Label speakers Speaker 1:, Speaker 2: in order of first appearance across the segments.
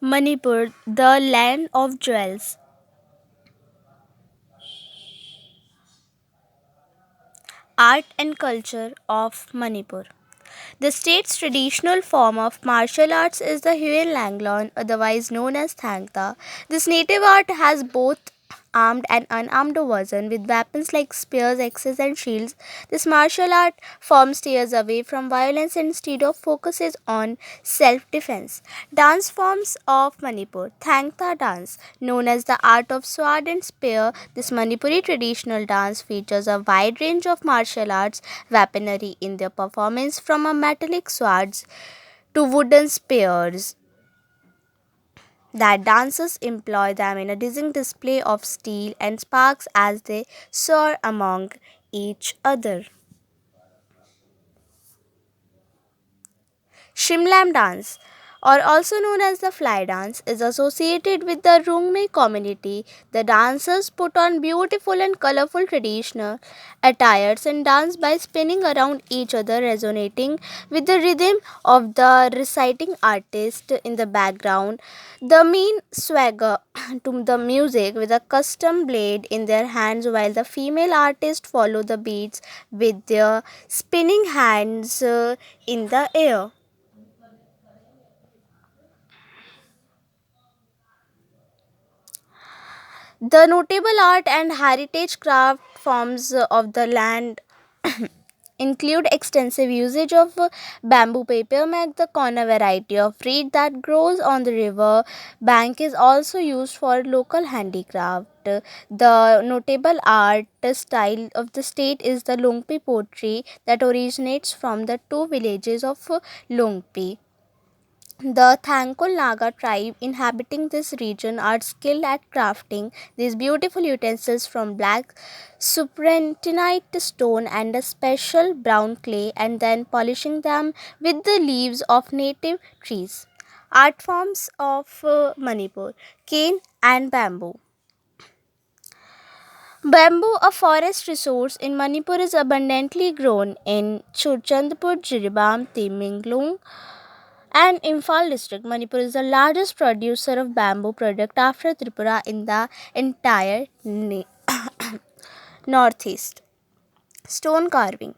Speaker 1: Manipur, the land of jewels. Art and culture of Manipur. The state's traditional form of martial arts is the Huyen Langlon, otherwise known as Thangta. This native art has both armed and unarmed version with weapons like spears, axes, and shields. This martial art form steers away from violence and instead of focuses on self-defense. Dance forms of Manipur. Thangta dance, known as the art of sword and spear, this Manipuri traditional dance features a wide range of martial arts weaponry in their performance from a metallic swords to wooden spears that dancers employ them in a dizzying display of steel and sparks as they soar among each other. Shimlam dance, or also known as the fly dance, is associated with the Rungme community. The dancers put on beautiful and colorful traditional attires and dance by spinning around each other, resonating with the rhythm of the reciting artist in the background. The men swagger to the music with a custom blade in their hands, while the female artists follow the beats with their spinning hands in the air. The notable art and heritage craft forms of the land include extensive usage of bamboo paper make the corner variety of reed that grows on the river bank is also used for local handicraft. The notable art style of the state is the Lungpi pottery that originates from the two villages of Lungpi. The Thankul Naga tribe inhabiting this region are skilled at crafting these beautiful utensils from black serpentinite stone and a special brown clay and then polishing them with the leaves of native trees. Art forms of Manipur, cane and bamboo. Bamboo, a forest resource in Manipur, is abundantly grown in Churchandpur, Jiribam, Timinglung, and Imphal district. Manipur is the largest producer of bamboo product after Tripura in the entire northeast. Stone carving.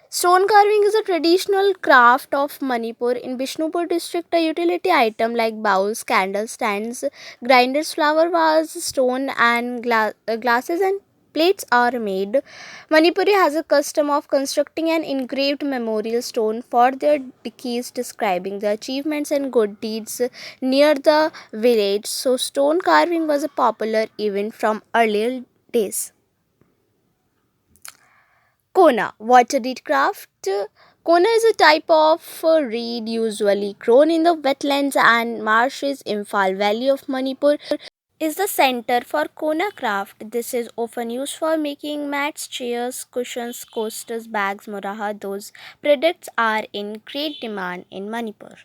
Speaker 1: Stone carving is a traditional craft of Manipur. In Bishnupur district, a utility item like bowls, candle stands, grinders, flower vase, stone and glasses and plates are made. Manipuri has a custom of constructing an engraved memorial stone for their deceased describing the achievements and good deeds near the village. So stone carving was a popular event from earlier days. Kona, water reed craft. Kona is a type of reed usually grown in the wetlands and marshes in Imphal Valley of Manipur. Is the center for Kona craft. This is often used for making mats, chairs, cushions, coasters, bags, moraha. Those products are in great demand in Manipur.